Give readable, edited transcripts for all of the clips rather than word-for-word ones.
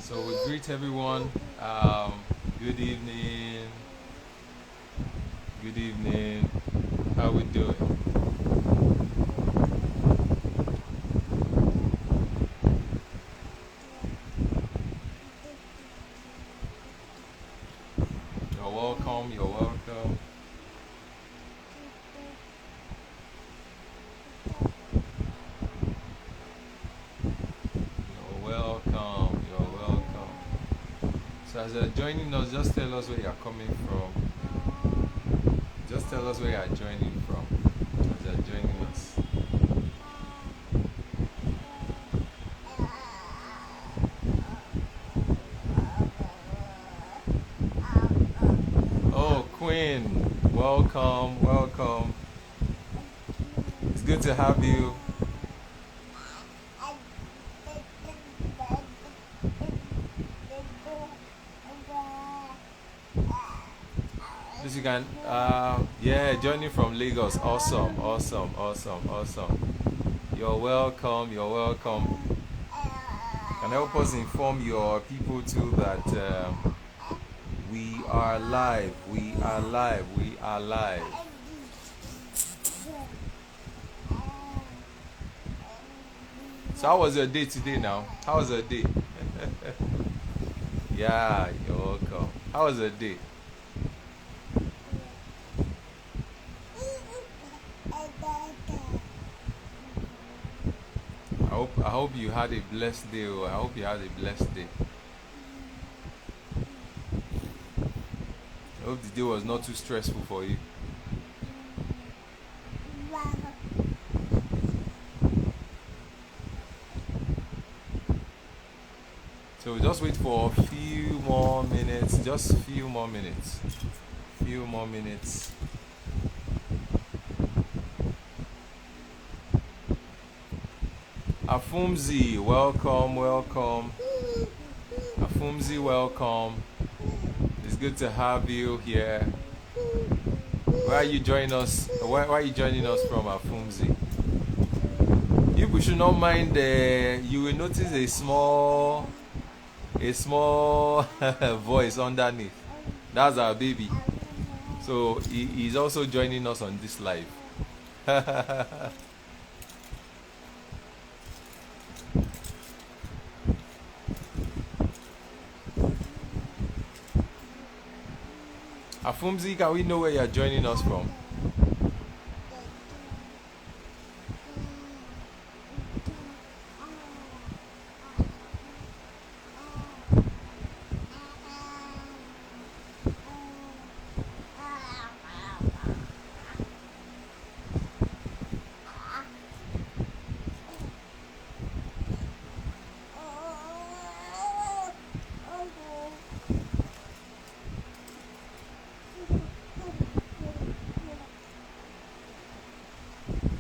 So we greet everyone. Good evening. Good evening. How we doing? You're welcome. You're welcome. You're welcome. You're welcome. So as you're joining us, just tell us where you're coming from. Just tell us where you're joining from as you're joining us. Oh, Queen, welcome, welcome. It's good to have you. This you can, yeah, joining from Lagos. Awesome, awesome, awesome, awesome. You're welcome, you're welcome. Can help us inform your people too that we are live, we are live, we are live. So how was your day today now? How was your day? Yeah, you're welcome. How was your day? I hope you had a blessed day. I hope you had a blessed day. I hope the day was not too stressful for you. So just wait for a few more minutes. Just a few more minutes. Few more minutes. Afumzi, welcome, welcome. Afumzi, welcome. It's good to have you here. Where are you joining us? Where are you joining us from, Afumzi? You should not mind. You will notice a small voice underneath. That's our baby. So he's also joining us on this live. Afumzi, can we know where you're joining us from?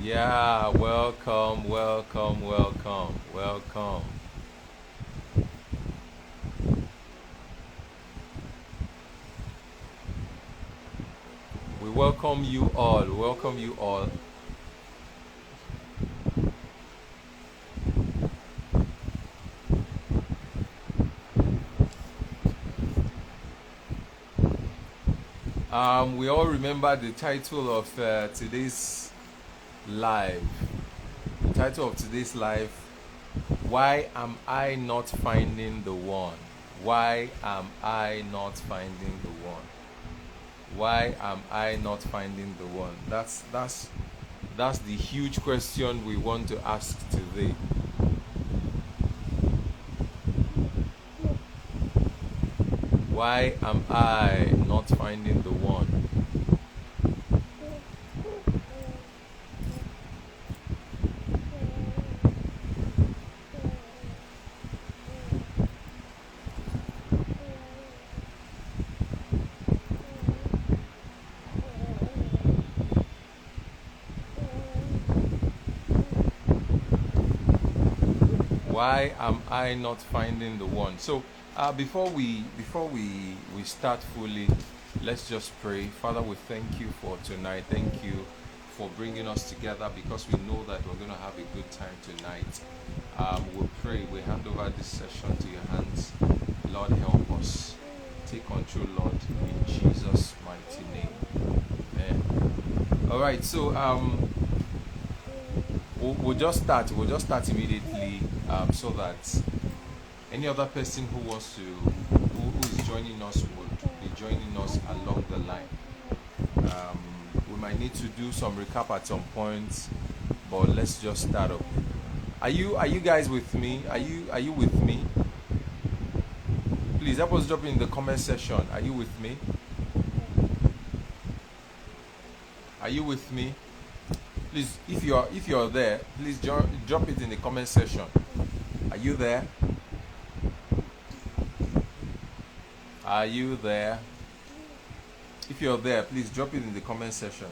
Yeah, welcome, welcome, welcome, welcome. We welcome you all, welcome you all. We all remember the title of today's live. The title of today's live: Why am I not finding the one? Why am I not finding the one? Why am I not finding the one? That's the huge question we want to ask today. Why am I not finding the one? Why am I not finding the one? So before we start fully, let's just pray. Father, we thank you for tonight. Thank you for bringing us together, because we know that we're going to have a good time tonight. We pray, we hand over this session to your hands. Lord, help us. Take control, Lord, in Jesus' mighty name. Amen. All right, so we'll just start. We'll just start immediately, so that any other person who wants to, who is joining us, would be joining us along the line. We might need to do some recap at some point, but let's just start up. Are you guys with me? Are you with me? Please help us drop in the comment section. Are you with me? Are you with me? Please, if you're there, please drop it in the comment section. Are you there? Are you there? If you're there, please drop it in the comment section.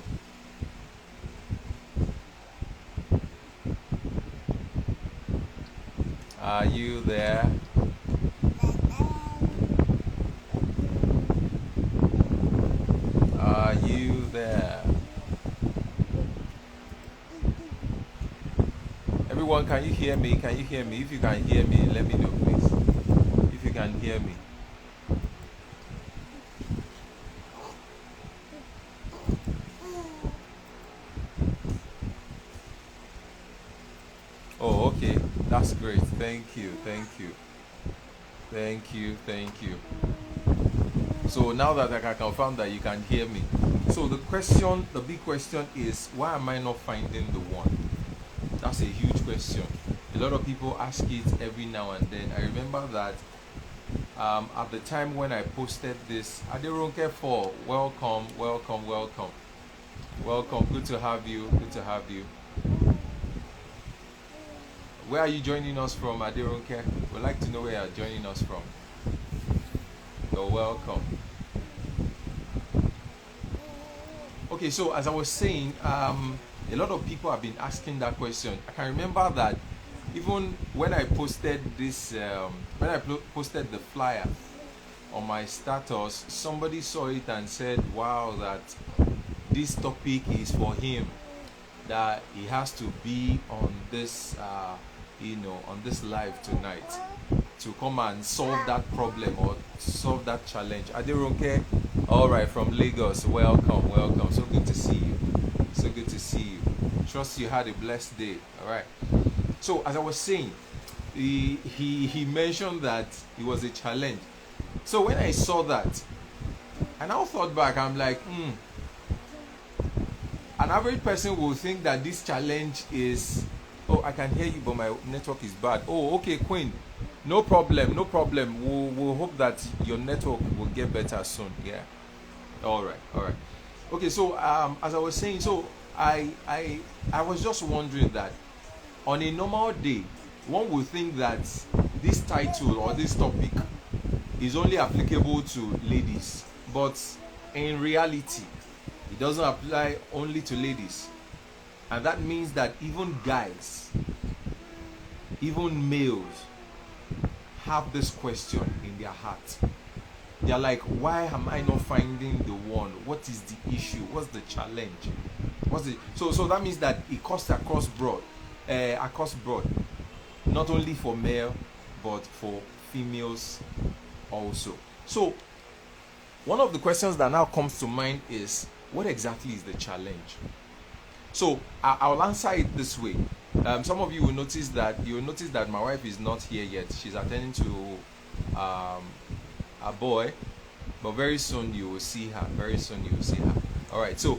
Are you there? Are you there? Everyone, can you hear me? Can you hear me? If you can hear me, let me know, please. If you can hear me. Oh, okay. That's great. Thank you. Thank you. Thank you. Thank you. So now that I can confirm that you can hear me. So the big question is, why am I not finding the one? That's a huge question. A lot of people ask it every now and then. I remember that at the time when I posted this, Aderonke 4, welcome. Good to have you. Good to have you. Where are you joining us from, Aderonke? We'd like to know where you're joining us from. You're welcome. Okay, so as I was saying, a lot of people have been asking that question. I can remember that even when I posted this, posted the flyer on my status, somebody saw it and said, wow, that this topic is for him, that he has to be on this on this live tonight to come and solve that problem or solve that challenge. Aderonke, all right, from Lagos, welcome. So good to see you. Trust you had a blessed day. All right. So as I was saying, he mentioned that it was a challenge. So when I saw that, and I thought back, I'm like, an average person will think that this challenge is, oh, I can hear you, but my network is bad. Oh, okay, Queen, no problem. We'll hope that your network will get better soon. Yeah. All right. Okay, so as I was saying, so I was just wondering that on a normal day, one would think that this title or this topic is only applicable to ladies, but in reality, it doesn't apply only to ladies. And that means that even guys, even males, have this question in their heart. They're like, why am I not finding the one? What is the issue? What's the challenge? So that means that it cuts across broad, not only for male, but for females also. So one of the questions that now comes to mind is, what exactly is the challenge? So I'll answer it this way. Some of you will notice that my wife is not here yet. She's attending to a boy, but very soon you will see her. All right. So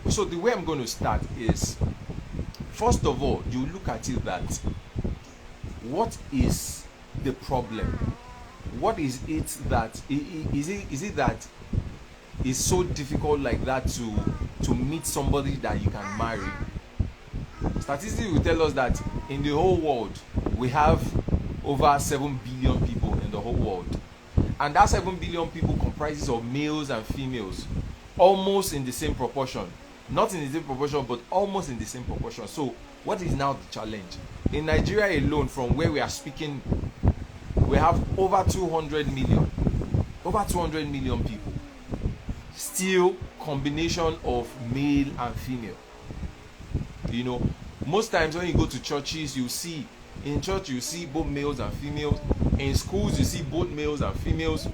so the way I'm going to start is, first of all, you look at it that, what is the problem? What is it that is it that is so difficult like that to meet somebody that you can marry? Statistics will tell us that in the whole world we have over 7 billion people in the whole world, and that 7 billion people comprises of males and females, almost in the same proportion. Not in the same proportion, but almost in the same proportion. So what is now the challenge? In Nigeria alone, from where we are speaking, we have over 200 million people. Still combination of male and female. Most times when you go to churches, you see In church, you see both males and females. In schools, you see both males and females.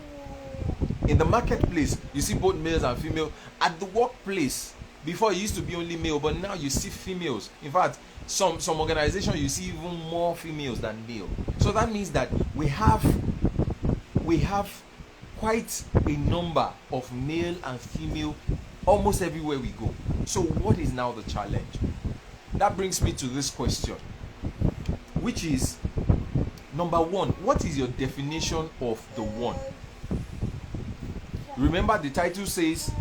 In the marketplace, you see both males and females. At the workplace, before it used to be only male, but now you see females. In fact, some organizations you see even more females than male. So that means that we have quite a number of male and female almost everywhere we go. So what is now the challenge? That brings me to this question, which is, number one, what is your definition of the one? Remember, the title says,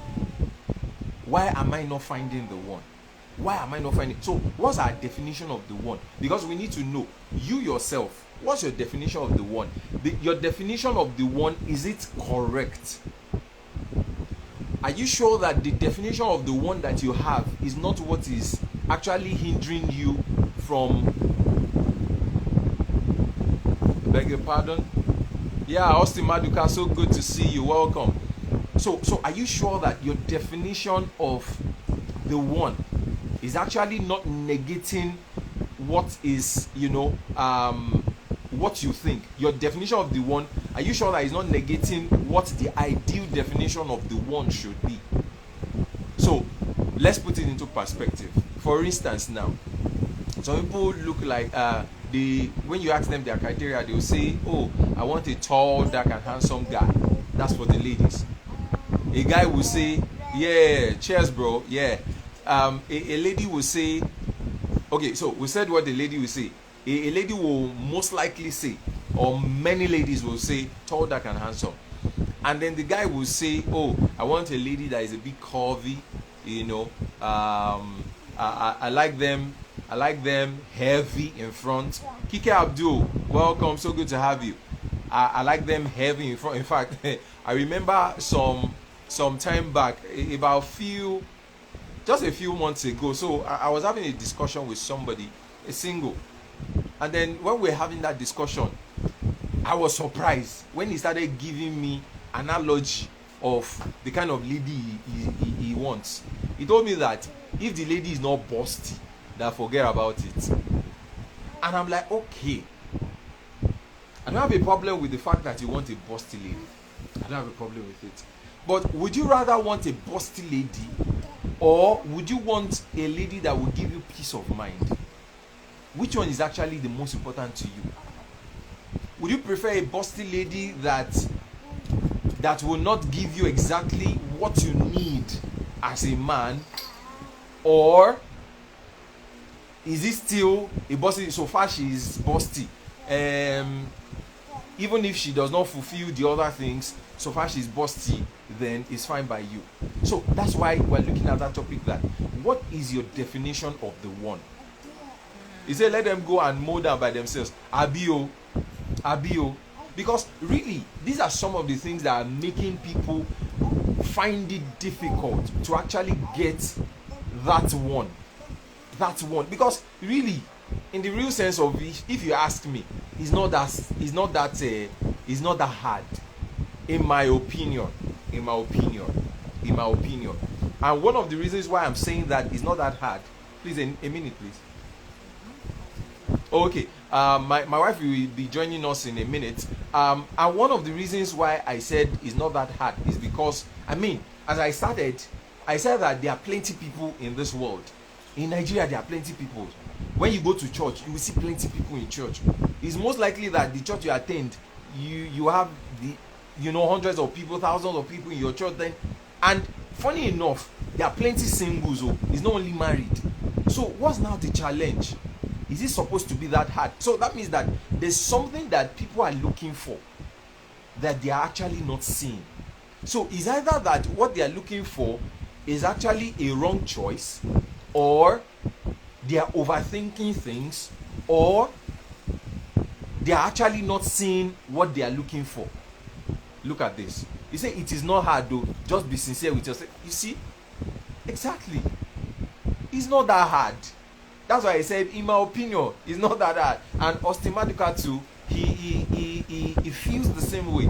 why am I not finding the one? Why am I not finding? So what's our definition of the one? Because we need to know, you yourself, what's your definition of the one? Your definition of the one, is it correct? Are you sure that the definition of the one that you have is not what is actually hindering you from, beg your pardon? Yeah, Austin Maduka, so good to see you. Welcome. So are you sure that your definition of the one is actually not negating what is, what you think? Your definition of the one, are you sure that it's not negating what the ideal definition of the one should be? So let's put it into perspective. For instance, now, some people look like when you ask them their criteria, they will say, oh, I want a tall, dark and handsome guy. That's for the ladies. A guy will say, yeah, cheers bro, yeah. A lady will say, okay, so we said what the lady will say. A lady will most likely say, or many ladies will say, tall, dark and handsome. And then the guy will say, oh, I want a lady that is a bit curvy, I like them heavy in front. Kike Abdul, welcome, so good to have you. I like them heavy in front. In fact, I remember some time back, just a few months ago. So I was having a discussion with somebody, a single, and then when we were having that discussion, I was surprised when he started giving me analogy of the kind of lady he wants. He told me that if the lady is not busty, then forget about it. And I'm like, okay, I don't have a problem with the fact that you want a busty lady. I don't have a problem with it. But would you rather want a busty lady, or would you want a lady that will give you peace of mind? Which one is actually the most important to you? Would you prefer a busty lady that will not give you exactly what you need as a man, or is it still a busty so far she is busty? Even if she does not fulfill the other things, so far she's busty, then it's fine by you. So that's why we're looking at that topic, that what is your definition of the one? He said, let them go and mow down by themselves. Abio. Because really, these are some of the things that are making people find it difficult to actually get that one. Because really, in the real sense of it, if you ask me, it's not that hard, in my opinion. And one of the reasons why I'm saying that it's not that hard, please, a minute, please. Okay, my wife will be joining us in a minute. And one of the reasons why I said it's not that hard is because, as I started, I said that there are plenty people in this world. In Nigeria, there are plenty people. When you go to church, you will see plenty people in church. It's most likely that the church you attend, you have hundreds of people, thousands of people in your church then. And funny enough, there are plenty singles. It's not only married. So what's now the challenge? Is it supposed to be that hard? So that means that there's something that people are looking for that they are actually not seeing. So it's either that what they are looking for is actually a wrong choice, or they are overthinking things, or they are actually not seeing what they are looking for. Look at this. You say it is not hard though. Just be sincere with yourself. You see? Exactly. It's not that hard. That's why I said, in my opinion, it's not that hard. And Austin Maduka too, he feels the same way.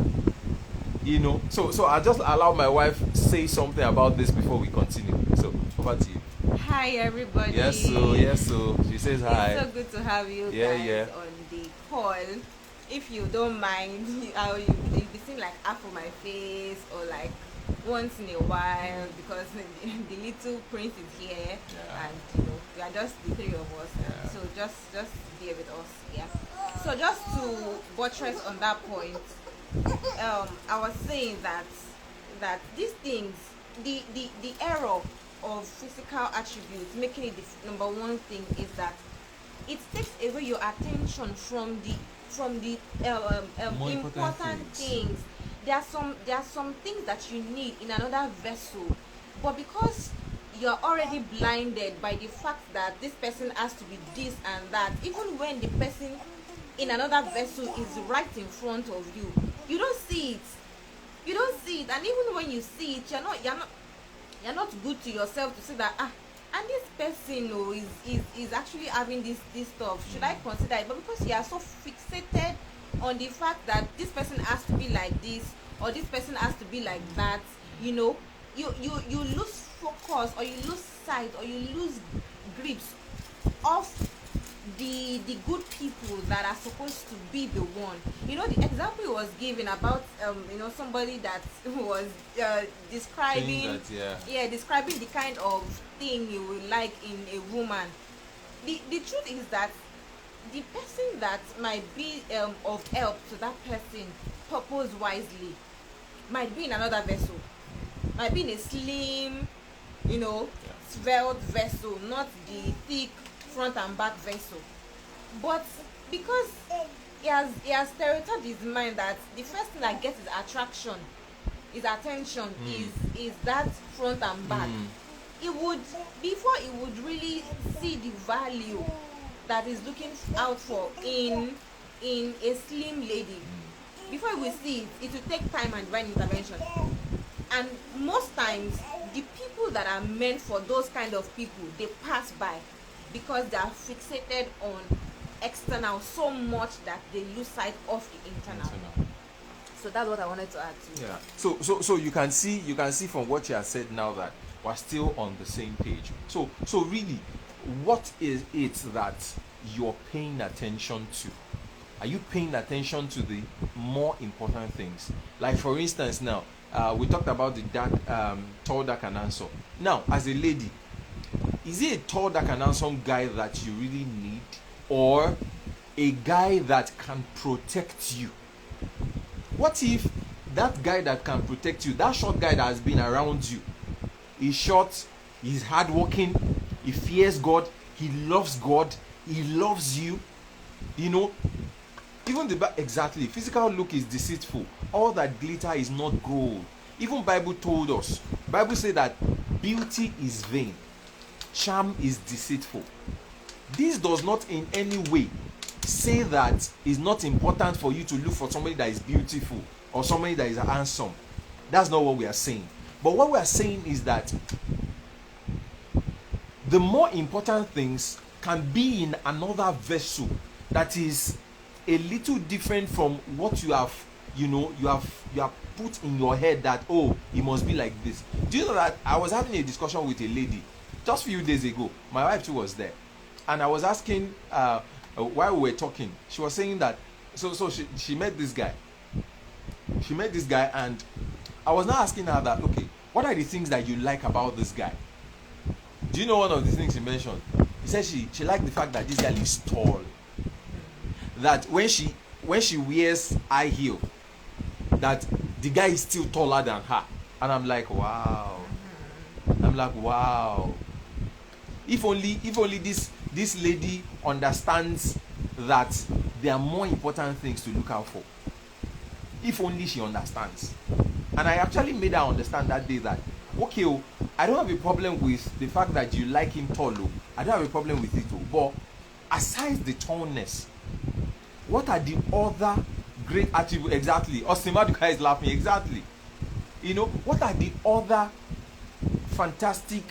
So I'll just allow my wife to say something about this before we continue. So over to you. Hi everybody. Yes, so she says hi. It's so good to have you guys on the call, if you don't mind, you'll be seeing like half of my face, or like once in a while, because the little prince is here, and we are just the three of us. So just be with us. Yeah. So just to buttress on that point, I was saying that these things, the error of physical attributes making it the number one thing is that it takes away your attention from the important things. There are some things that you need in another vessel, but because you're already blinded by the fact that this person has to be this and that, even when the person in another vessel is right in front of you, you don't see it. And even when you see it, you're not good to yourself to say that and this person is actually having this stuff. Should I consider it? But because you are so fixated on the fact that this person has to be like this, or this person has to be like that, you lose focus, or you lose sight, or you lose grips of the good people that are supposed to be the one. The example was given about somebody that was describing describing the kind of thing you would like in a woman. The truth is that the person that might be of help to that person, purpose wisely, might be in another vessel, might be in a slim, svelte vessel, not the thick front and back vessel. But because he has stereotyped his mind that the first thing that gets his attention is that front and back, before he would really see the value that he's looking out for in a slim lady, before he will see it, it will take time and divine intervention. And most times the people that are meant for those kind of people, they pass by, because they are fixated on external so much that they lose sight of the internal. So that's what I wanted to add to. Yeah. So you can see from what you have said now that we're still on the same page. So really, what is it that you're paying attention to? Are you paying attention to the more important things? Like for instance, now we talked about the tall, dark, and handsome. Now, as a lady, is it a tall, dark, and handsome guy that you really need, or a guy that can protect you? What if that guy that can protect you, that short guy that has been around you, he's short, he's hardworking, he fears God, he loves God, he loves you, even exactly, physical look is deceitful. All that glitter is not gold. Even Bible told us. Bible said that beauty is vain, charm is deceitful. This does not in any way say that it's not important for you to look for somebody that is beautiful or somebody that is handsome. That's not what we are saying. But what we are saying is that the more important things can be in another vessel that is a little different from what you have put in your head, that it must be like this. Do you know that I was having a discussion with a lady just a few days ago? My wife too was there, and I was asking while we were talking, she was saying that she met this guy. And I was now asking her that, okay, what are the things that you like about this guy? Do you know one of the things she mentioned? She said she liked the fact that this guy is tall. That when she wears high heel, that the guy is still taller than her. And I'm like, wow. If only this lady understands that there are more important things to look out for. If only she understands. And I actually made her understand that day that, okay, I don't have a problem with the fact that you like him tall. I don't have a problem with it. But aside the tallness, what are the other great attributes? Exactly. Osimaduka is laughing. Exactly. What are the other fantastic,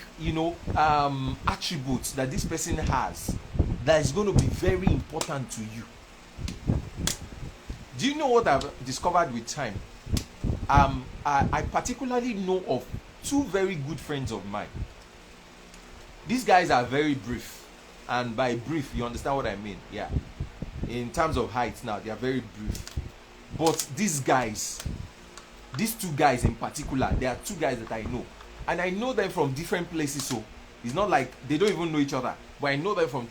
attributes that this person has that is going to be very important to you? Do you know what I've discovered with time? I particularly know of two very good friends of mine. These guys are very brief, and by brief, you understand what I mean? Yeah. in terms of height now, they are very brief. But these guys, these two guys in particular, there are two guys that I know, and I know them from different places. So it's not like they don't even know each other, but I know them from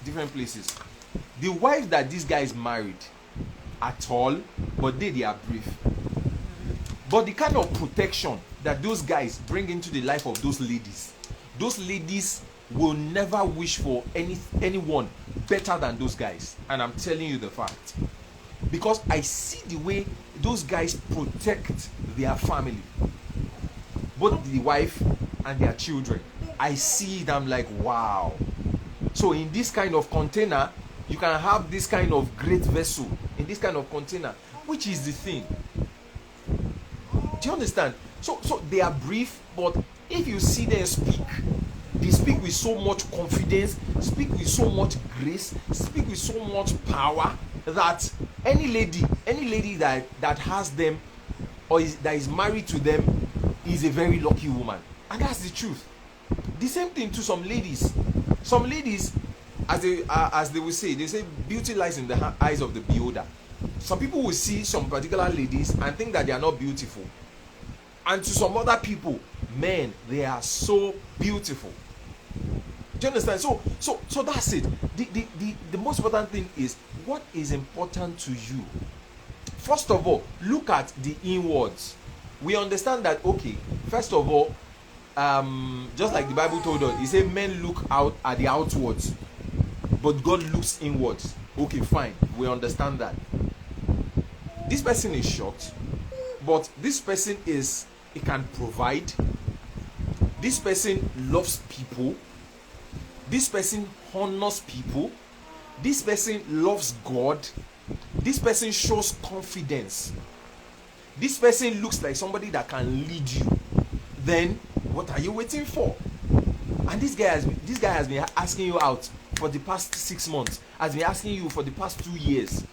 different places. The wife that this guy is married at all, but they are brief. But the kind of protection that those guys bring into the life of those ladies will never wish for anyone better than those guys. And I'm telling you the fact, because I see the way those guys protect their family, both the wife and their children. I see it, I'm like, wow. So in this kind of container, you can have this kind of great vessel in this kind of container, which is the thing. Do you understand? So they are brief, but if you see them speak, they speak with so much confidence, speak with so much grace, speak with so much power, that any lady that has them, or that is married to them, is a very lucky woman. And that's the truth. The same thing to some ladies. Some ladies, as they will say, they say beauty lies in the eyes of the beholder. Some people will see some particular ladies and think that they are not beautiful, and to some other people, men, they are so beautiful. Do you understand? So that's it. The most important thing is, what is important to you. First of all, look at the inwards. We understand that, okay, first of all, just like the Bible told us, it said men look out at the outwards, but God looks inwards. Okay, fine, we understand that. This person is shocked, but this person he can provide. This person loves people. This person honors people. This person loves God. This person shows confidence. This person looks like somebody that can lead you. Then what are you waiting for? And this guy has been asking you out for the past 6 months, has been asking you for the past 2 years,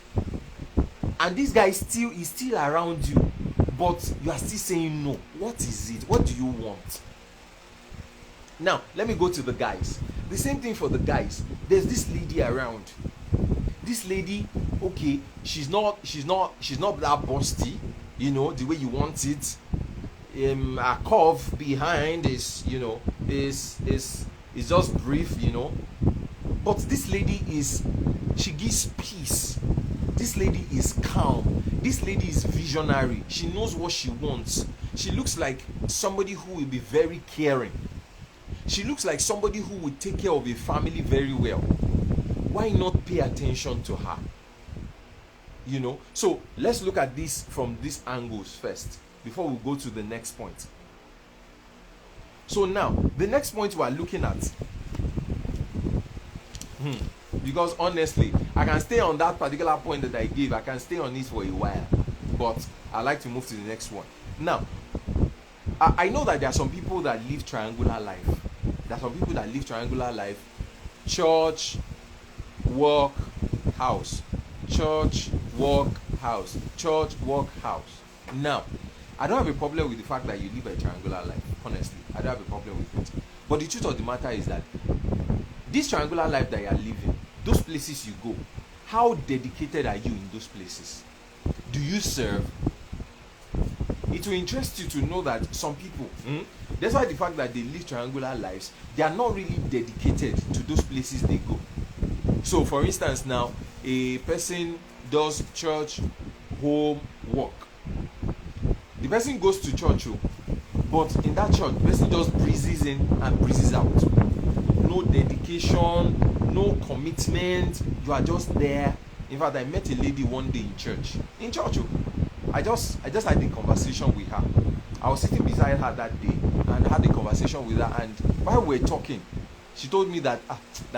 and this guy is still around you, but you are still saying no. What is it? What do you want? Now let me go to the guys. The same thing for the guys. There's this lady around. This lady, okay, she's not that busty, you know, the way you want it. A curve behind is just brief, you know. But this lady she gives peace. This lady is calm. This lady is visionary. She knows what she wants. She looks like somebody who will be very caring. She looks like somebody who will take care of a family very well. Why not pay attention to her? You know, so let's look at this from these angles first before we go to the next point. So now, the next point we are looking at, because honestly, I can stay on that particular point that I gave. I can stay on this for a while, but I like to move to the next one. Now, I know that there are some people that live triangular life. There are some people that live triangular life: church, work, house. Church, work, house. Church, work, house. Now, I don't have a problem with the fact that you live a triangular life. Honestly, I don't have a problem with it. But the truth of the matter is that this triangular life that you are living, those places you go, how dedicated are you in those places? Do you serve? It will interest you to know that some people, despite the fact that they live triangular lives, they are not really dedicated to those places they go. So, for instance, now, a person does church, home, work. The person goes to church, but in that church, the person just breezes in and breezes out. No dedication, no commitment. You are just there. In fact, I met a lady one day in church. I just had a conversation with her. I was sitting beside her that day and had a conversation with her. And while we were talking, she told me that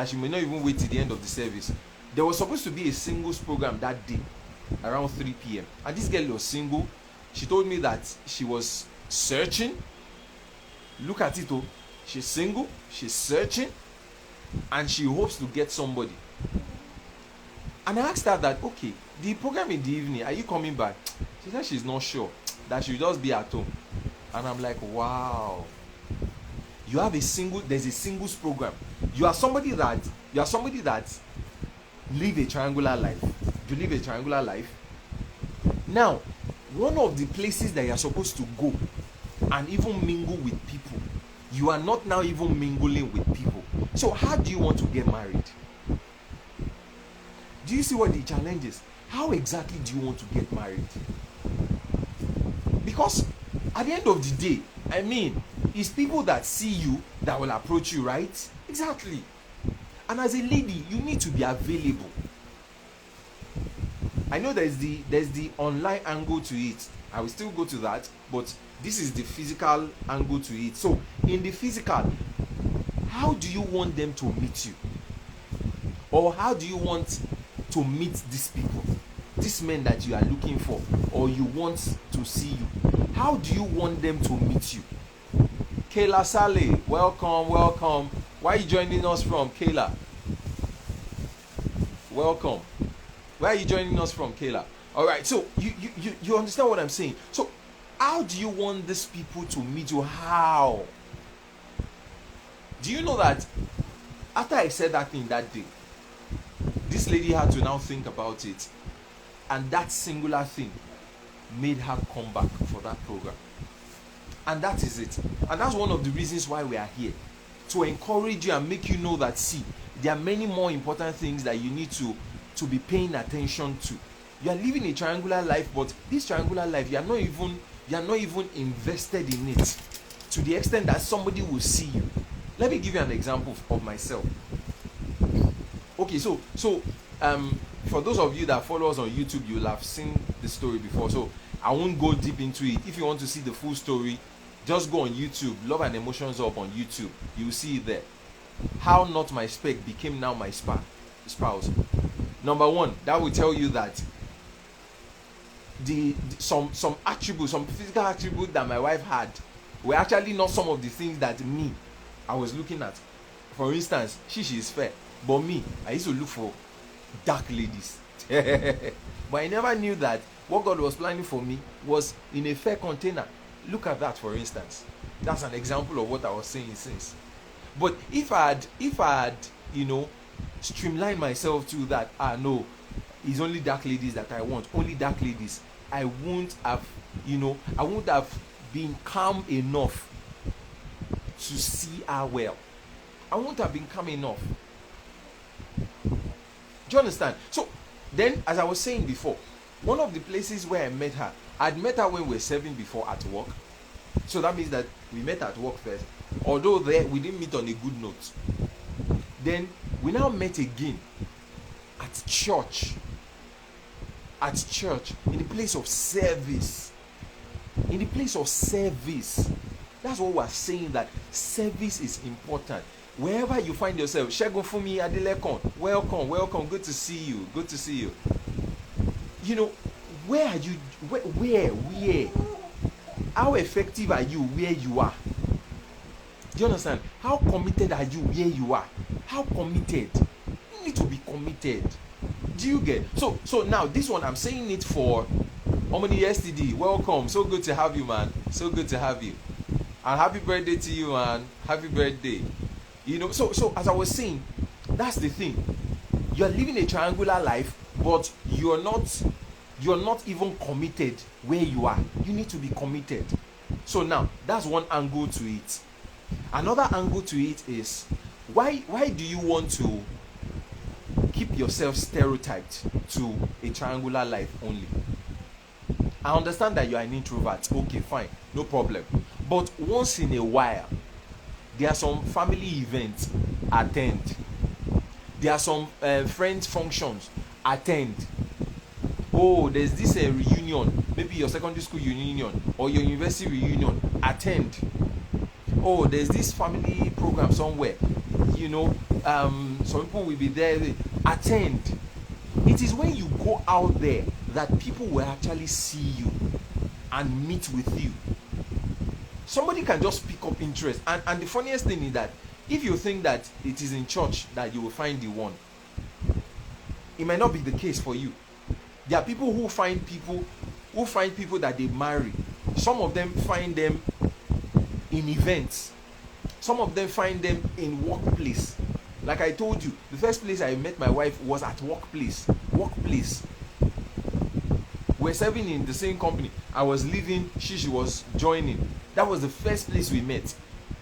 she may not even wait till the end of the service. There was supposed to be a singles program that day around 3 p.m. And this girl was single. She told me that she was searching. Look at it, she's single, she's searching, and she hopes to get somebody. And I asked her that, okay, the program in the evening, are you coming back? She said she's not sure, that she'll just be at home. And I'm like, wow. There's a singles program. You are somebody that live a triangular life. You live a triangular life. Now, one of the places that you are supposed to go and even mingle with people, you are not now even mingling with people. So how do you want to get married? Do you see what the challenge is? How exactly do you want to get married? Because at the end of the day, I mean, it's people that see you that will approach you, right? Exactly. And as a lady, you need to be available. I know there's the online angle to it. I will still go to that, but this is the physical angle to it. So in the physical, how do you want them to meet you? Or how do you want to meet these people, these men that you are looking for or you want to see you? How do you want them to meet you? Kayla Saleh, welcome. Where are you joining us from, Kayla? Welcome. Where are you joining us from, Kayla? All right, so you understand what I'm saying? So how do you want these people to meet you? How? Do you know that after I said that thing that day, this lady had to now think about it, and that singular thing made her come back for that program. And that is it. And that's one of the reasons why we are here, to encourage you and make you know that, see, there are many more important things that you need to be paying attention to. You are living a triangular life, but this triangular life, you are not even invested in it to the extent that somebody will see you. Let me give you an example of myself. Okay, so for those of you that follow us on YouTube, you'll have seen the story before, so I won't go deep into it. If you want to see the full story, just go on YouTube, Love and Emotions Up on YouTube. You'll see it there. How not my spec became now my spouse. Number one, that will tell you that some attributes, some physical attributes that my wife had were actually not some of the things that I was looking at. For instance, she is fair, but me, I used to look for dark ladies. But I never knew that what God was planning for me was in a fair container. Look at that, for instance. That's an example of what I was saying since. But if I had streamlined myself to that, no, it's only dark ladies that I want, only dark ladies, I wouldn't have been calm enough to see her well. I wouldn't have been calm enough. Do you understand? So then, as I was saying before, one of the places where I met her, I'd met her when we were serving before at work. So that means that we met at work first. Although there we didn't meet on a good note. Then we now met again at church. At church, in the place of service. In the place of service. That's what we're saying, that service is important. Wherever you find yourself, Shegun Fumi Adelekon, welcome, good to see you. You know, where are you? Where? How effective are you where you are? Do you understand? How committed are you where you are? How committed? You need to be committed. Do you get? So now this one, I'm saying it for Omni STD. Welcome. So good to have you, man. So good to have you. And happy birthday to you, man. Happy birthday. You know, so as I was saying, that's the thing. You're living a triangular life, but you're not even committed where you are. You need to be committed. So now that's one angle to it. Another angle to it is, why do you want to keep yourself stereotyped to a triangular life only? I understand that you are an introvert. Okay, fine, no problem. But once in a while, there are some family events, attend. There are some friends functions, attend. Oh, there's this reunion, maybe your secondary school reunion or your university reunion, attend. Oh, there's this family program somewhere, some people will be there, attend. It is when you go out there that people will actually see you and meet with you. Somebody can just pick up interest, and the funniest thing is that if you think that it is in church that you will find the one, it might not be the case for you. There are people who find people that they marry. Some of them find them in events. Some of them find them in workplace. Like I told you, the first place I met my wife was at workplace. We're serving in the same company. I was leaving, she was joining. That was the first place we met.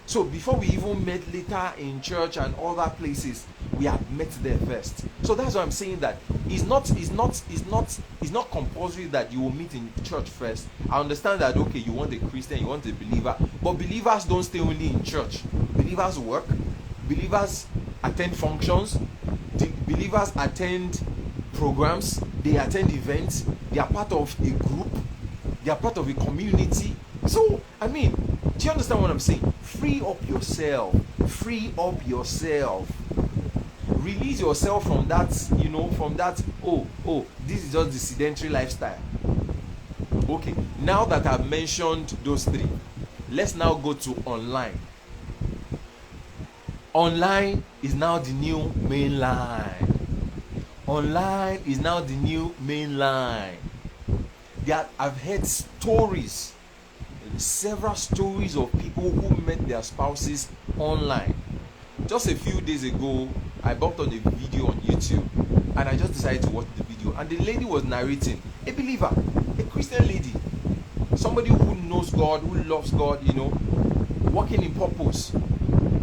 So before we even met later in church and other places, we had met there first. So that's why I'm saying that it's not compulsory that you will meet in church first. I understand that, okay, you want a Christian, you want a believer, but believers don't stay only in church. Believers work, believers attend functions, believers attend programs, they attend events, they are part of a group, they are part of a community. So I mean, do you understand what I'm saying? Free up yourself. Release yourself from that, this is just the sedentary lifestyle. Okay, now that I've mentioned those three, let's now go to online. Online is now the new main line. I've heard several stories of people who met their spouses online. Just a few days ago, I bumped on a video on YouTube and I just decided to watch the video, and the lady was narrating, a believer, a Christian lady, somebody who knows God, who loves God, walking in purpose.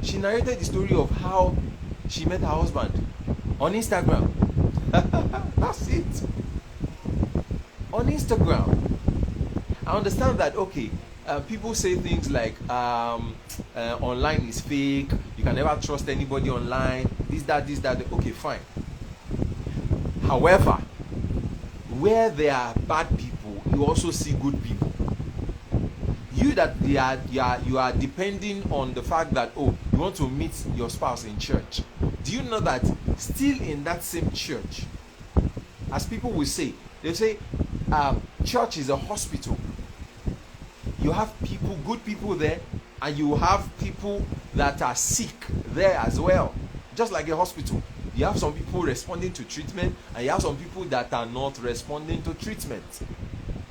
She narrated the story of how she met her husband on Instagram. That's it. On Instagram. I understand that, okay, people say things like online is fake, you can never trust anybody online, this, that. Okay, fine. However, where there are bad people, you also see good people. You are depending on the fact that, you want to meet your spouse in church. Do you know that still in that same church, as people will say, they say church is a hospital. You have people, good people there, and you have people that are sick there as well. Just like a hospital, you have some people responding to treatment, and you have some people that are not responding to treatment.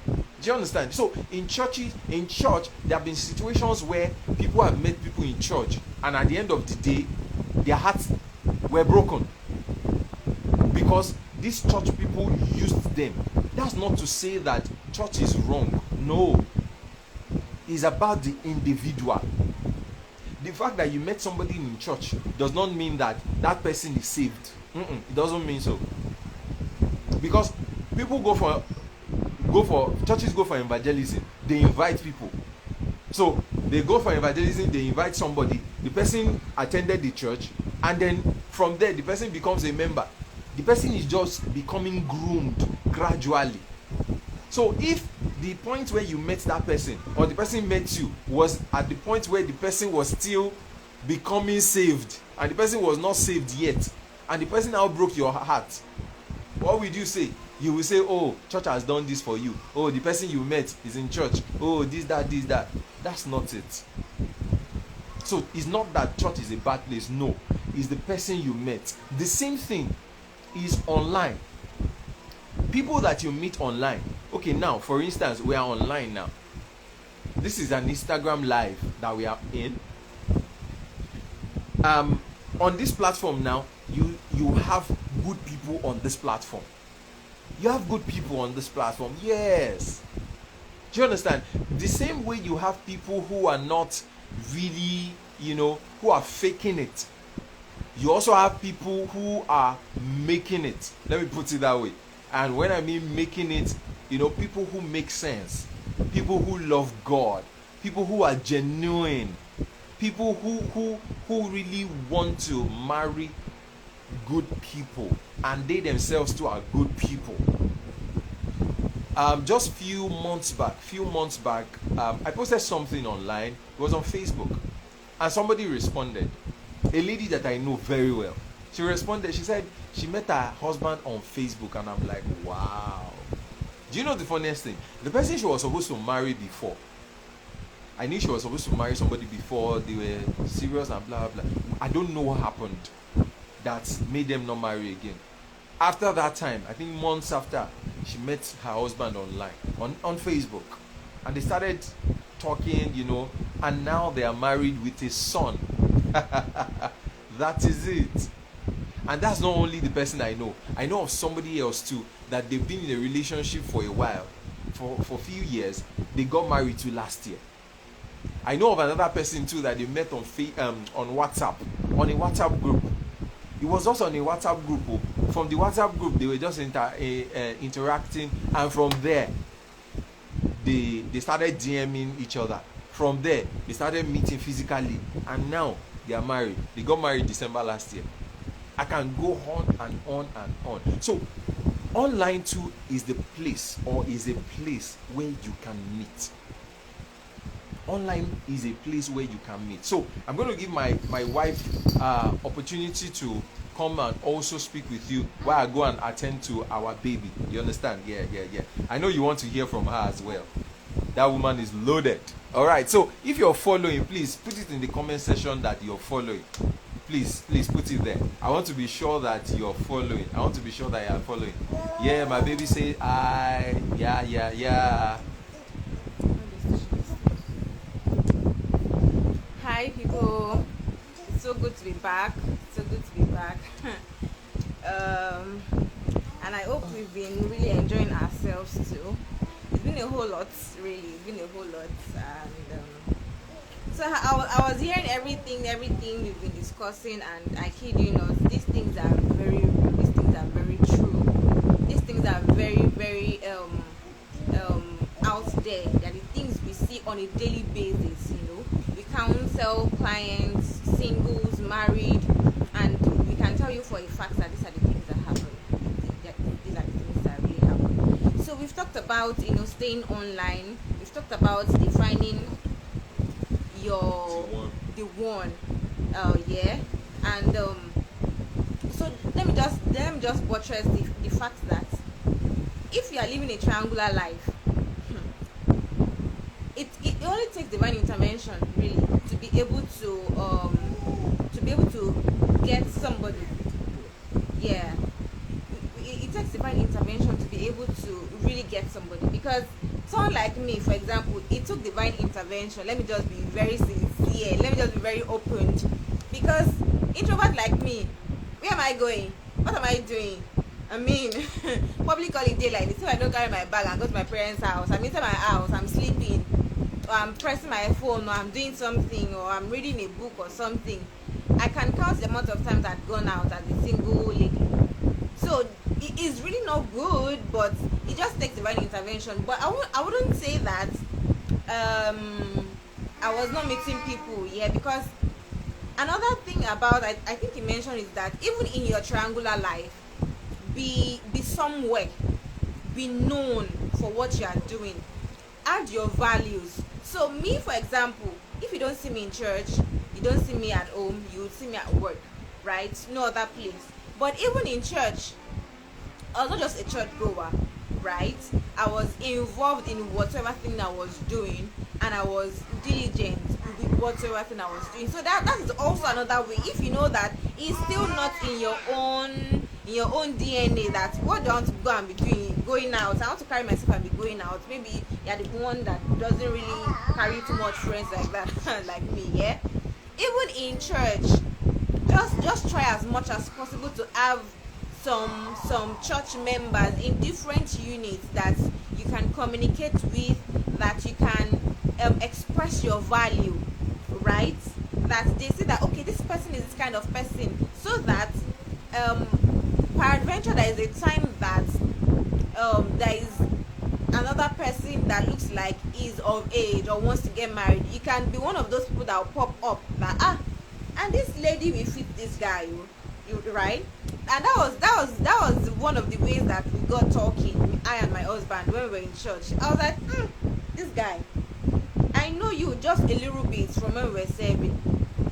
Do you understand? So in church, there have been situations where people have met people in church, and at the end of the day, their hearts were broken because these church people used them. That's not to say that church is wrong. No. It's about the individual. The fact that you met somebody in church does not mean that that person is saved. It doesn't mean so. Because people churches go for evangelism. They invite people. So they go for evangelism, they invite somebody. The person attended the church, and then from there the person becomes a member. The person is just becoming groomed gradually. So if the point where you met that person, or the person met you, was at the point where the person was still becoming saved, and the person was not saved yet, and the person now broke your heart, what would you say? You will say, oh, church has done this for you. Oh, the person you met is in church. Oh, this, that. That's not it. So it's not that church is a bad place. No, it's the person you met. The same thing is online. People that you meet online. Okay, now, for instance, we are online now. This is an Instagram live that we are in. On this platform now, you have good people on this platform. You have good people on this platform. Yes. Do you understand? The same way you have people who are not really, who are faking it. You also have people who are making it. Let me put it that way. And when I mean making it, people who make sense. People who love God. People who are genuine. People who really want to marry good people, and they themselves too are good people. Just few months back, I posted something online. It was on Facebook, and somebody responded. A lady that I know very well. She responded. She said she met her husband on Facebook, and I'm like, wow. Do you know the funniest thing? The person she was supposed to marry before, I knew she was supposed to marry somebody before, they were serious and blah blah. I don't know what happened that made them not marry again. After that time, I think months after, she met her husband online on Facebook, and they started talking, and now they are married with a son. That is it. And that's not only the person I know. I know of somebody else too, that they've been in a relationship for a while, for a few years. They got married to last year. I know of another person too that they met on WhatsApp, on a WhatsApp group. It was also on a WhatsApp group. From the WhatsApp group, they were just interacting, and from there, they started DMing each other. From there, they started meeting physically, and now they are married. They got married December last year. I can go on and on and on. So, online too is the place, or is a place where you can meet. Online is a place where you can meet. So I'm going to give my wife opportunity to come and also speak with you while I go and attend to our baby. You understand? Yeah. I know you want to hear from her as well. That woman is loaded. All right. So if you're following, please put it in the comment section that you're following. Please put it there. I want to be sure that you're following. I want to be sure that you're following. Yeah, my baby say I. Yeah. Hi people, it's so good to be back. And I hope we've been really enjoying ourselves too. It's been a whole lot, really. And so I was hearing everything we've been discussing, and I kid you not, these things are very real. These things are very true. These things are very, very out there. They're the things we see on a daily basis. We counsel clients, singles, married, and we can tell you for a fact that these are the things that happen. These are the things that really happen. So we've talked about staying online. We've talked about defining the one. And so let me just buttress the fact that if you are living a triangular life, it only takes divine intervention really to be able to get somebody. Yeah, it takes divine intervention to be able to really get somebody, because someone like me, for example, it took divine intervention. Let me just be very sincere, let me just be very open, because introvert like me, where am I going? What am I doing? I mean, public holiday like this, if I don't carry my bag and go to my parents' house, I'm inside my house, I'm sleeping, or I'm pressing my phone, or I'm doing something, or I'm reading a book or something, I can count the amount of times I've gone out as a single lady. So it is really not good, but it just takes divine intervention. But I wouldn't say that I was not meeting people, because another thing about I think you mentioned is that even in your triangular life, be somewhere, be known for what you are doing, add your values. So me, for example, if you don't see me in church, you don't see me at home, you will see me at work, right? No other place. But even in church, I was not just a church goer, right? I was involved in whatever thing I was doing, and I was diligent with whatever thing I was doing. So that is also another way. If you know that it's still not in your own DNA, that what do I want to go and be doing, going out, I want to carry myself and be going out. Maybe you're the one that doesn't really carry too much friends like that, like me, yeah. Even in church, just try as much as possible to have some church members in different units that you can communicate with, that you can express your value, right? That they say that, okay, this person is this kind of person, so that peradventure there is a time that there is another person that looks like is of age or wants to get married. You can be one of those people that will pop up that and this lady will fit this guy, right? And that was one of the ways that we got talking, I and my husband, when we were in church. I was like, this guy, I know you just a little bit from when we were serving.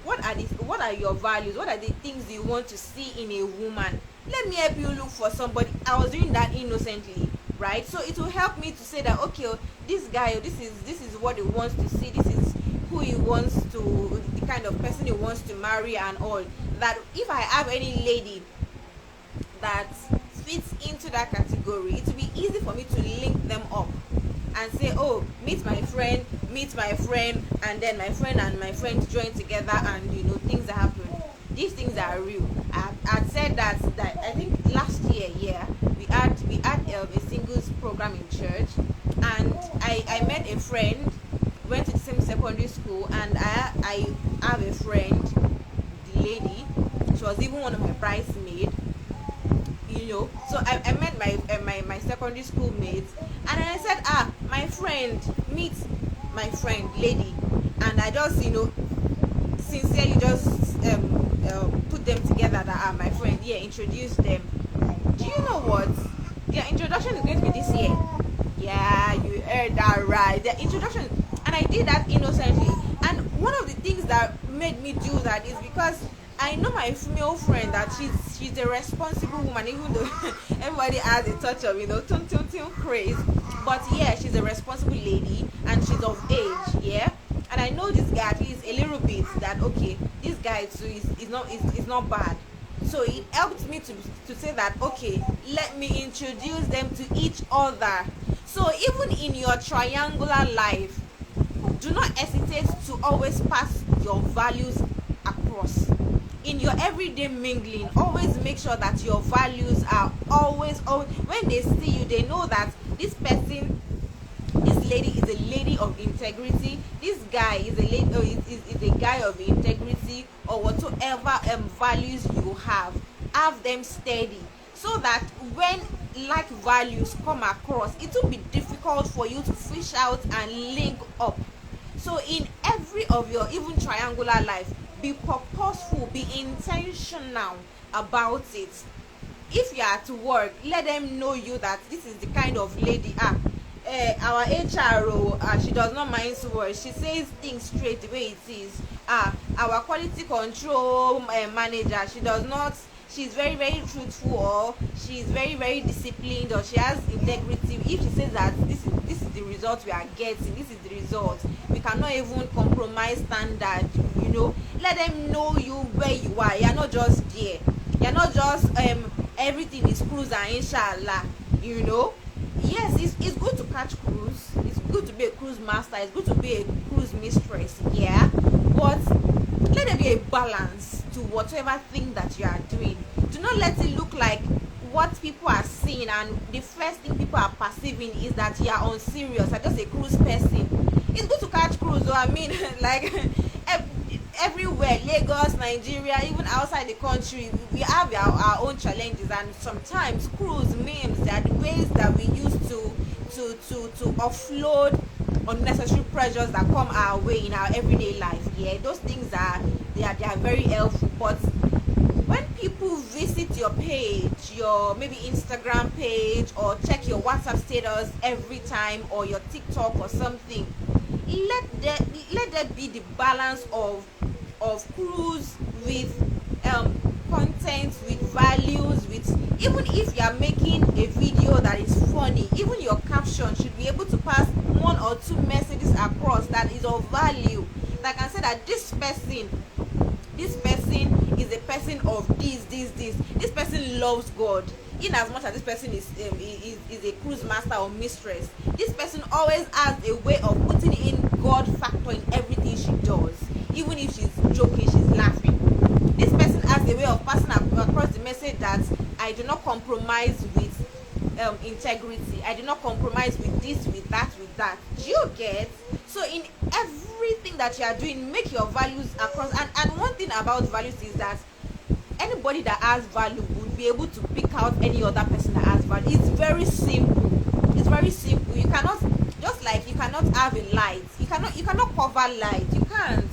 What are your values? What are the things you want to see in a woman? Let me help you look for somebody. I was doing that innocently, right? So it will help me to say that, okay, this guy, this is what he wants to see, this is who he wants to, the kind of person he wants to marry and all. That if I have any lady that fits into that category, it will be easy for me to link them up and say, oh, meet my friend, and then my friend and my friend join together, and things happen. these things are real. I said that I think last year, yeah, we had a singles program in church, and I met a friend, went to the same secondary school, and I have a friend, the lady, she was even one of my bridesmaids, you know. So I met my secondary school mates, and I said, my friend, meet my friend lady, and I just, you know, sincerely just put them together that are my friend, yeah, introduce them. Do you know what? Their introduction is going to be this year. Yeah, you heard that right. Their introduction, and I did that innocently. And one of the things that made me do that is because I know my female friend that she's a responsible woman, even though everybody has a touch of, you know, tune craze. But yeah, she's a responsible lady and she's of age, yeah. And I know this guy at least a little bit that okay, this guy too is not bad. So it helped me to say that okay, let me introduce them to each other. So even in your triangular life, do not hesitate to always pass your values across. In your everyday mingling, always make sure that your values are always when they see you, they know that this person, this lady is a lady of integrity, this guy is a lady is a guy of integrity, or whatsoever values you have them steady, so that when like values come across, it will be difficult for you to fish out and link up. So in every of your even triangular life, be purposeful, be intentional about it. If you are at work, let them know you that this is the kind of lady our HRO, she does not mind words. She says things straight the way it is. Our quality control manager, she's very very truthful, or she's very very disciplined, or she has integrity. If she says that this is the result we are getting, this is the result, we cannot even compromise standard, you know. Let them know you where you are. You're not just there. You're not just everything is cruise and inshallah, you know. Yes, it's good to catch cruise, it's good to be a cruise master, it's good to be a cruise mistress, yeah, but let there be a balance to whatever thing that you are doing. Do not let it look like what people are seeing, and the first thing people are perceiving is that you are unserious, you're just a cruise person. It's good to catch cruise though, I mean like everywhere, Lagos, Nigeria, even outside the country, we have our own challenges, and sometimes cruise memes, they are the ways that we use to offload unnecessary pressures that come our way in our everyday life. Yeah, those things are very helpful. But when people visit your page, your maybe Instagram page, or check your WhatsApp status every time, or your TikTok or something, let there be the balance of cruise with content, with values, with, even if you are making a video that is funny, even your caption should be able to pass one or two messages across that is of value, that can say that this person is a person of this person loves God, in as much as this person is a cruise master or mistress, this person always has a way of putting in God factor in everything she does. Even if she's joking, she's laughing. This person has a way of passing across the message that I do not compromise with integrity, I do not compromise with this, with that. Do you get? So in everything that you are doing, make your values across. And one thing about values is that anybody that has value would be able to pick out any other person that has value. It's very simple. You cannot, just like you cannot have a light, you cannot cover light, you can't.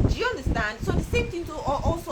Do you understand? So the same thing also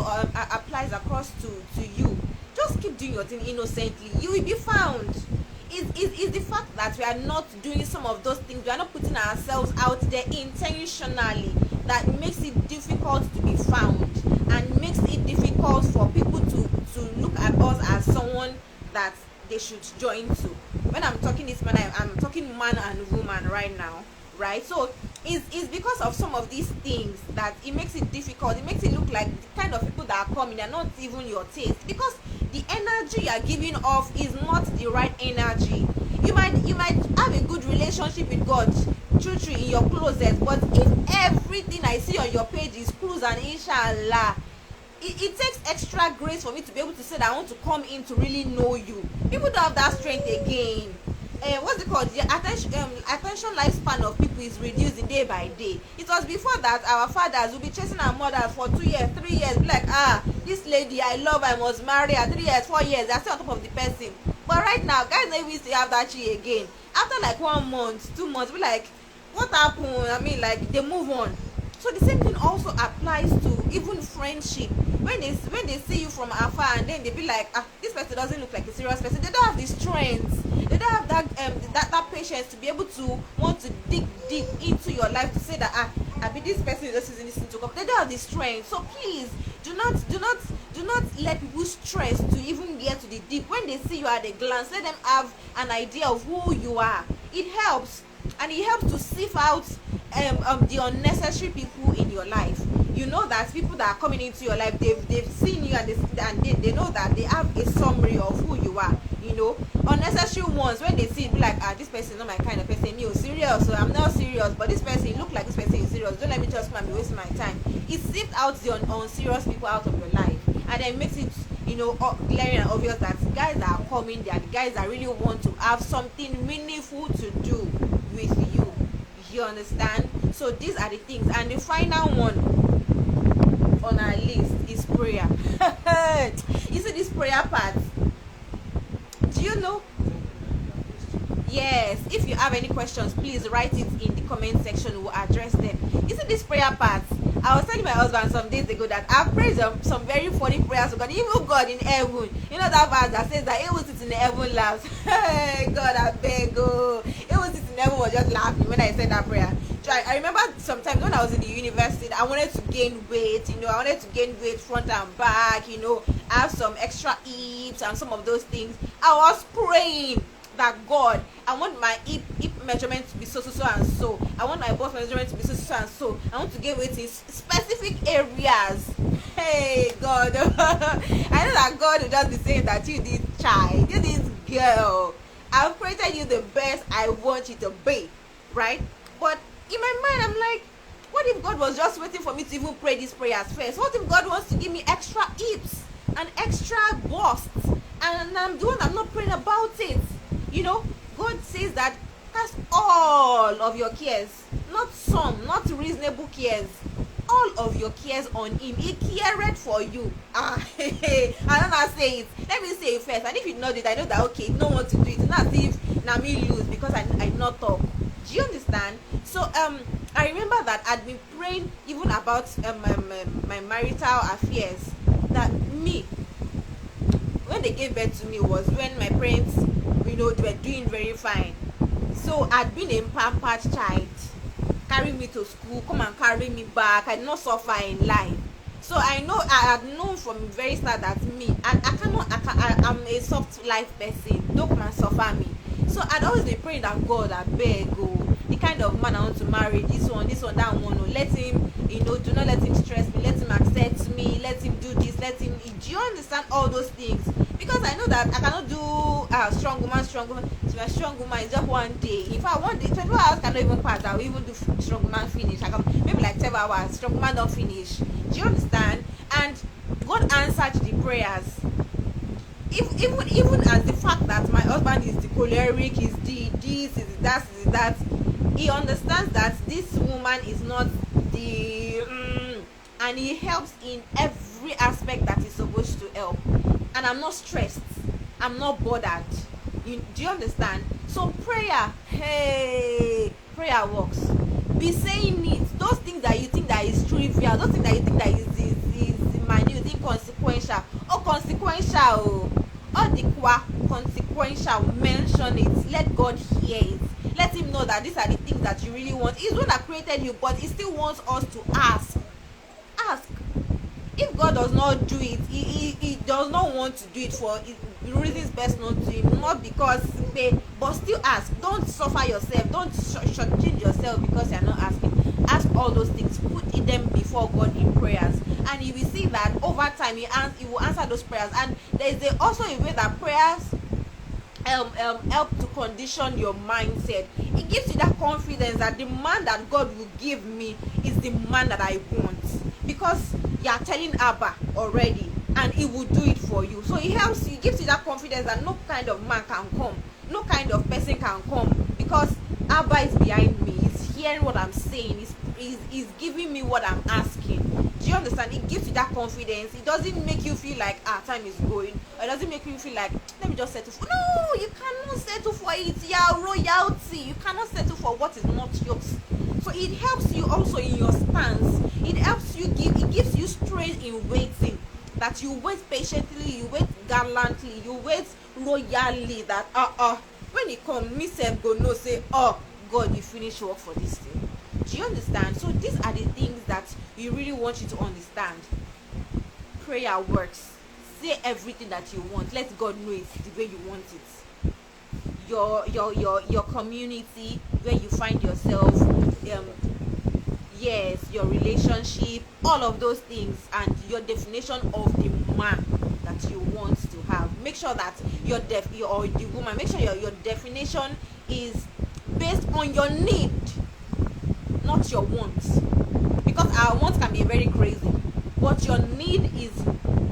applies across to you. Just keep doing your thing innocently, you will be found. Is the fact that we are not doing some of those things, we are not putting ourselves out there intentionally, that makes it difficult to be found, and makes it difficult for people to look at us as someone that they should join to. When I'm talking this man, I'm talking man and woman right now, right? So it's because of some of these things that it makes it difficult. It makes it look like the kind of people that are coming are not even your taste, because the energy you are giving off is not the right energy. You might have a good relationship with God, true in your closet, but if everything I see on your page is cruise and inshallah, it takes extra grace for me to be able to say that I want to come in to really know you. People don't have that strength again. What's it called? The attention lifespan of people is reducing day by day. It was before that our fathers would be chasing our mothers for 2 years, 3 years, be like, this lady I love, I must marry her. 3 years, 4 years, they're still on top of the person. But right now, guys don't even still have that chi again. After like 1 month, 2 months, be like, what happened? I mean, like, they move on. So the same thing also applies to even friendship. When they see you from afar and then they be like, this person doesn't look like a serious person. They don't have the strength. They don't have that patience to be able to want to dig deep into your life to say that I be this person just isn't listening to come. They don't have the strength. So please do not let people stress to even get to the deep. When they see you at a glance, let them have an idea of who you are. It helps. And it helps to sift out the unnecessary people in your life. You know that people that are coming into your life, they've seen you and they know that they have a summary of who you are. You know, unnecessary ones, when they see it, be like, this person is not my kind of person. You serious, so I'm not serious. But this person look like this person is serious. Don't let me just come and be wasting my time. It sift out the unserious people out of your life, and then makes it, glaring and obvious that guys that are coming, they are the guys that really want to have something meaningful to do with you. You understand? So these are the things. And the final one on our list is prayer. You see this prayer part? Do you know? Yes. If you have any questions, please write it in the comment section. We'll address them. You see this prayer part? I was telling my husband some days ago that I've prayed some very funny prayers to God. Even God in heaven. You know that verse that says that he will sit in the heaven laughs. Hey, God, I beg you. He will sit in heaven was just laughing when I said that prayer. So I remember sometimes when I was in the university, I wanted to gain weight. I wanted to gain weight front and back. Have some extra hips and some of those things. I was praying that God, I want my hip measurement to be so and so. I want my bust measurement to be so and so. I want to gain weight in specific areas. Hey God, I know that God will just be saying that you this child, you this girl, I've created you the best I want you to be, right? But in my mind, I'm like, what if God was just waiting for me to even pray these prayers first? What if God wants to give me extra hips and extra busts, and I'm not praying about it? God says that cast all of your cares, not some, not reasonable cares, all of your cares on him. He cared for you. I don't know say it. Let me say it first. And if you know it, I know that okay, no one to do it. Not as if now me lose because I not talk. Do you understand? So I remember that I'd been praying even about my marital affairs. That me, when they gave birth to me was when my parents, they were doing very fine. So I'd been a pampered child. Carry me to school, come and carry me back. I did not suffer in life. So I had known from the very start that me, and I'm a soft life person. Don't come and suffer me. So I'd always be praying that God, I beg, the kind of man I want to marry, this one, that one, let him, do not let him stress me, let him accept me, let him do this, do you understand all those things? Because I know that I cannot do strong woman. So a strong woman is just one day. In fact, one day, 24 hours cannot even pass. I will even do strong woman finish. Maybe like 12 hours, strong woman don't finish. Do you understand? And God answered the prayers. Even as the fact that my husband is the choleric, is this, is that, he understands that this woman is not the and he helps in every aspect that he's supposed to help. And I'm not stressed, I'm not bothered. Do you understand? So prayer works. Be saying it. Those things that you think that is trivial, those things that you think that is minute, inconsequential, or consequential, or the consequential, mention it. Let God hear it. Let him know that these are the things that you really want. He's the one that created you, but he still wants us to ask. If God does not do it, he does not want to do it for reasons best known to him, not because but still ask. Don't suffer yourself, don't shortchange yourself because you're not asking. Ask all those things, put them before God in prayers, and you will see that over time he will answer those prayers. And there is also a way that prayers help to condition your mindset. It gives you that confidence that the man that God will give me is the man that I want, because you are telling Abba already, and he will do it for you. So it helps you, gives you that confidence that no kind of man can come, no kind of person can come, because Abba is behind me. He's hearing what I'm saying. He's giving me what I'm asking. Do you understand? It gives you that confidence. It doesn't make you feel like time is going. Or it doesn't make you feel like, let me just settle for. No, you cannot settle for it. Your royalty. You cannot settle for what is not yours. So it helps you also in your stance. It helps you it gives you strength in waiting. That you wait patiently, you wait gallantly, you wait royally. That when it comes, me self go no say, oh God, you finish work for this thing. Do you understand? So these are the things that you really want you to understand. Prayer works. Say everything that you want. Let God know it's the way you want it. Your community, where you find yourself, yes, your relationship, all of those things, and your definition of the man that you want to have. Make sure that or the woman, make sure your definition is based on your need, not your wants. Because our wants can be very crazy, but your need is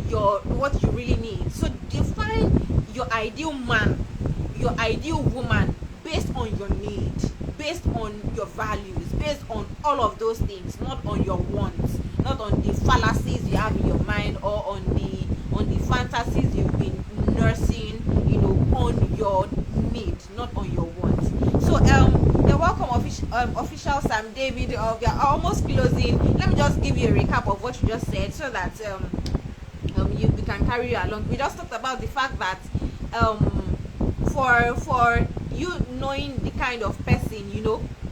what you really need. So define your ideal man, your ideal woman based on your need, based on your values, based on all of those things, not on your wants, not on the fallacies you have in your mind, or on the fantasies you've been nursing, on your need, not on your wants. So you're welcome, official Sam David. We are almost closing. Let me just give you a recap of what you just said, so that we can carry you along. We just talked about the fact that for you knowing the kind of person,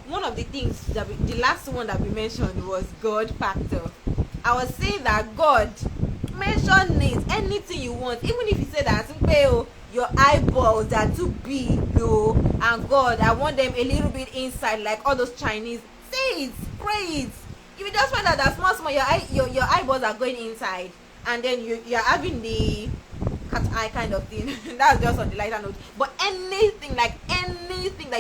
one of the things that the last one that we mentioned was God factor. I was saying that God, mention needs, anything you want, even if you say that your eyeballs are too big, and God, I want them a little bit inside, like all those Chinese. Say it, pray it. If you just find out that small your eyeballs are going inside, and then you're having the cat eye kind of thing. That's just on the lighter note. But anything that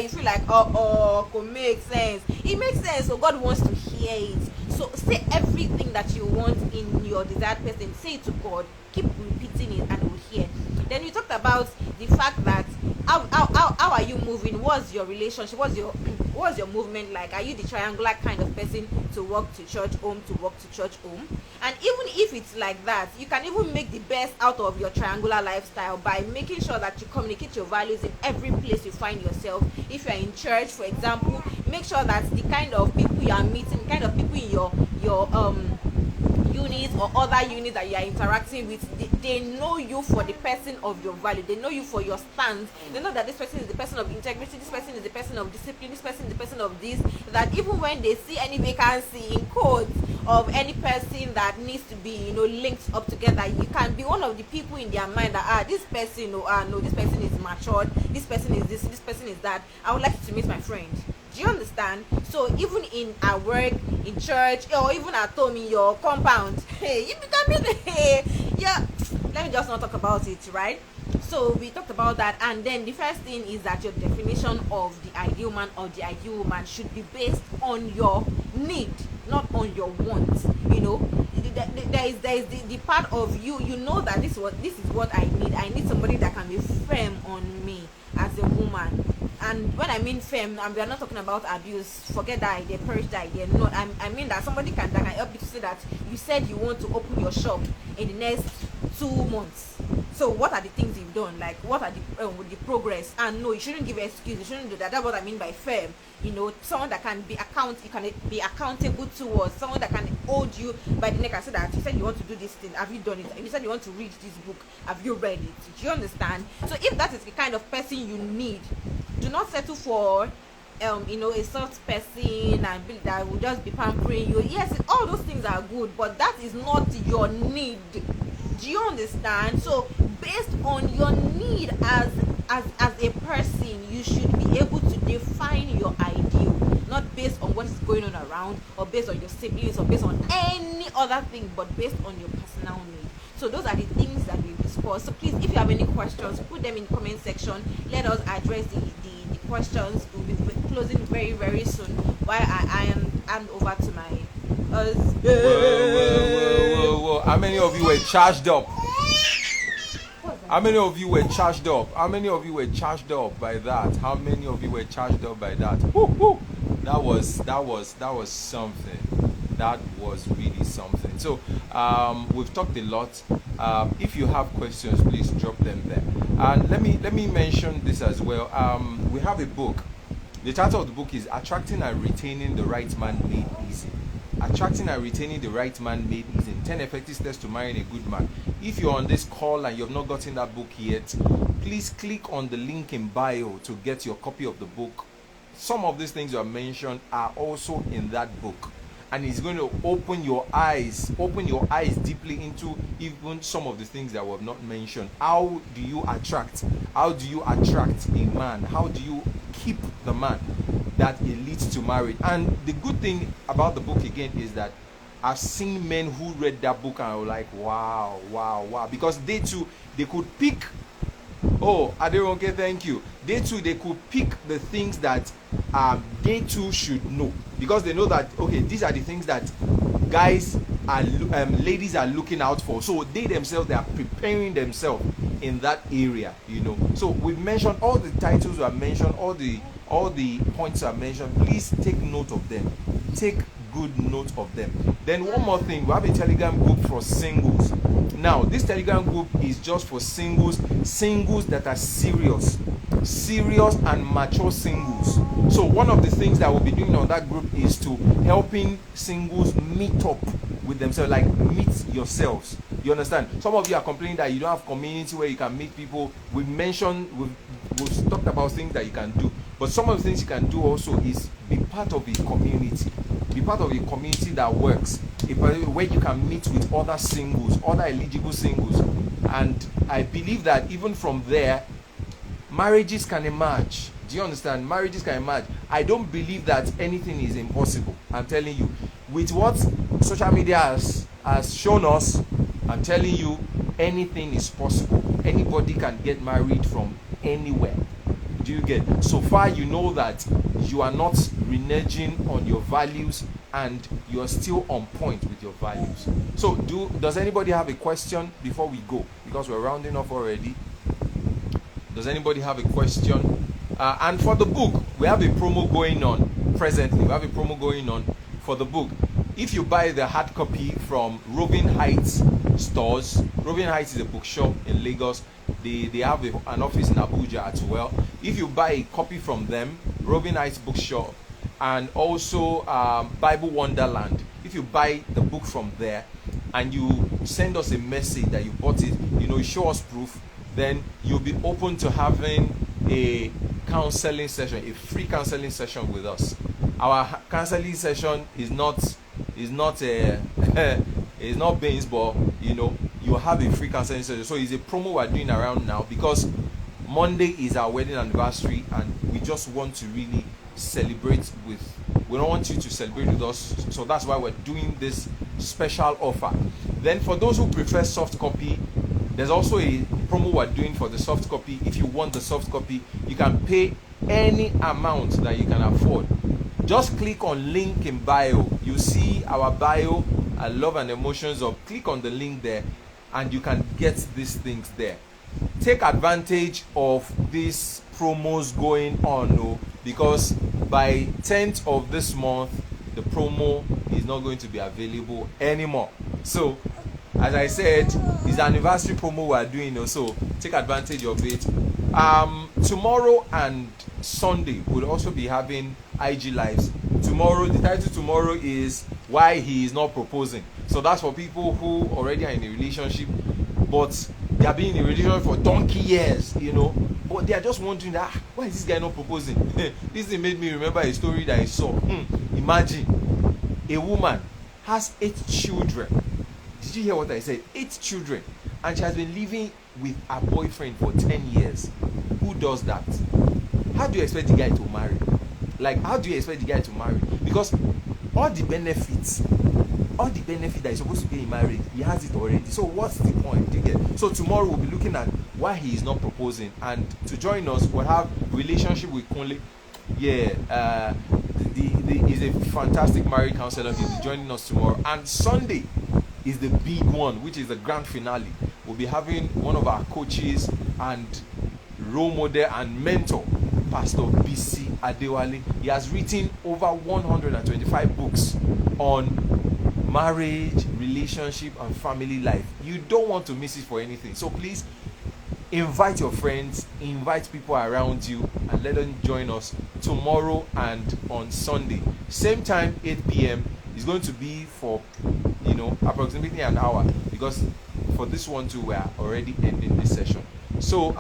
you feel like could make sense, it makes sense. So God wants to hear it. So say everything that you want in your desired person. Say it to God. Keep repeating it, and He will hear. Then you talked about the fact that how are you moving? What's your relationship? What's your movement like? Are you the triangular kind of person to walk to church home, to walk to church home? And even if it's like that, you can even make the best out of your triangular lifestyle by making sure that you communicate your values in every place you find yourself. If you're in church, for example, make sure that the kind of people you are meeting, the kind of people in your units or other units that you are interacting with, they know you for the person of your value. They know you for your stance. They know that this person is the person of integrity, this person is the person of discipline, this person is the person of this. That even when they see any vacancy in codes of any person that needs to be linked up together, you can be one of the people in their mind that this person no, this person is matured, this person is this person is that. I would like you to meet my friend. Do you understand? So even in our work, in church, or even at home in your compound, you become yeah. Let me just not talk about it, right? So we talked about that, and then the first thing is that your definition of the ideal man or the ideal woman should be based on your need, not on your wants. There is the part of you know that this is what I need. I need somebody that can be firm on me as a woman. And when I mean firm, we are not talking about abuse. Forget that idea, perish that idea. No, I mean that somebody that can help you to say that you said you want to open your shop in the next 2 months. So what are the things you've done? Like, what are the progress? And no, you shouldn't give excuse. You shouldn't do that. That's what I mean by firm. Someone that can be accountable towards, someone that can hold you by the neck and say that you said you want to do this thing. Have you done it? You said you want to read this book. Have you read it? Do you understand? So if that is the kind of person you need, do not settle for a soft person and that will just be pampering you. Yes, all those things are good, but that is not your need. Do you understand? So based on your need as a person, you should be able to define your ideal, not based on what is going on around, or based on your siblings, or based on any other thing, but based on your personal need. So those are the things that we discussed. So please, if you have any questions, put them in the comment section. Let us address the questions. We'll be closing very, very soon, while I hand over to my husband. Whoa. how many of you were charged up? How many of you were charged up? How many of you were charged up by that? How many of you were charged up by that? Woo, woo. That was something. That was really something. So we've talked a lot. If you have questions, please drop them there. And let me mention this as well. We have a book. The title of the book is Attracting and Retaining the Right Man Made Easy. Attracting and Retaining the Right Man Made Easy. 10 Effective Steps to Marrying a Good Man. If you're on this call and you've not gotten that book yet, please click on the link in bio to get your copy of the book. Some of these things you have mentioned are also in that book. And it's going to open your eyes deeply into even some of the things that we have not mentioned. How do you attract? How do you attract a man? How do you keep the man that it leads to marriage? And the good thing about the book again is that I've seen men who read that book and were like, wow, wow, wow. Because they too, they could pick, oh, Aderonke, thank you. They too, they could pick the things that they too should know. Because they know that, okay, these are the things that guys are, ladies are looking out for. So they themselves, they are preparing themselves in that area, you know. So we've mentioned all the titles we have mentioned, all the points I mentioned. Please take note of them. Take good note of them. Then one more thing, we have a Telegram group for singles. Now, this Telegram group is just for singles that are serious and mature singles. So one of the things that we'll be doing on that group is to helping singles meet up with themselves, like meet yourselves. You understand? Some of you are complaining that you don't have community where you can meet people. We've talked about things that you can do, but some of the things you can do also is be part of a community. Be part of a community that works, where you can meet with other singles, other eligible singles. And I believe that even from there, marriages can emerge. Do you understand? Marriages can emerge. I don't believe that anything is impossible. I'm telling you. With what social media has shown us, I'm telling you, anything is possible. Anybody can get married from anywhere. Do you get? So far, you know that you are not reneging on your values and you are still on point with your values. So does anybody have a question before we go? Because we're rounding off already. Does anybody have a question? And for the book, we have a promo going on presently. We have a promo going on for the book. If you buy the hard copy from Roving Heights stores, Roving Heights is a bookshop in Lagos. They have an office in Abuja as well. If you buy a copy from them, Roving Heights bookshop, and also Bible Wonderland, if you buy the book from there and you send us a message that you bought it, you show us proof, then you'll be open to having a counseling session, a free counseling session with us. Our counseling session is not it's not Baines, but you have a free counseling session. So it's a promo we're doing around now because Monday is our wedding anniversary and we just want to really celebrate we don't want you to celebrate with us, so that's why we're doing this special offer. Then for those who prefer soft copy, there's also a promo we're doing for the soft copy. If you want the soft copy, you can pay any amount that you can afford. Just click on link in bio. You see our bio, Love and Emotions Hub. Click on the link there and you can get these things there. Take advantage of these promos going on, because by 10th of this month, the promo is not going to be available anymore. So, as I said, it's the anniversary promo we're doing, so take advantage of it. Tomorrow and Sunday, we'll also be having IG Lives. Tomorrow, the title tomorrow is Why He Is Not Proposing. So that's for people who already are in a relationship, but they have been in a relationship for donkey years, but they are just wondering that, why is this guy not proposing? This thing made me remember a story that I saw. Imagine a woman has 8 children. Did you hear what I said? 8 children, and she has been living with her boyfriend for 10 years. Who does that? How do you expect the guy to marry? How do you expect the guy to marry? Because all the benefits that is supposed to be in marriage, he has it already. So what's the point? Do you get? So tomorrow we'll be looking at why he is not proposing, and to join us, we'll have relationship with Kunle. He's a fantastic marriage counselor. He'll be joining us tomorrow. And Sunday, is the big one, which is the grand finale. We'll be having one of our coaches and role model and mentor, Pastor BC Adewale. He has written over 125 books on marriage, relationship, and family life. You don't want to miss it for anything. So please invite your friends, invite people around you, and let them join us tomorrow and on Sunday. Same time, 8 p.m. is going to be for, approximately an hour, because for this one too, we are already ending this session. So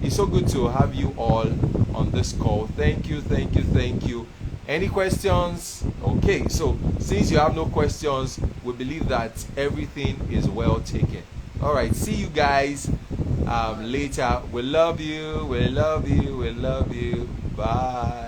it's so good to have you all on this call. Thank you. Any questions? Okay, so since you have no questions, we believe that everything is well taken. All right, see you guys later. We love you. Bye.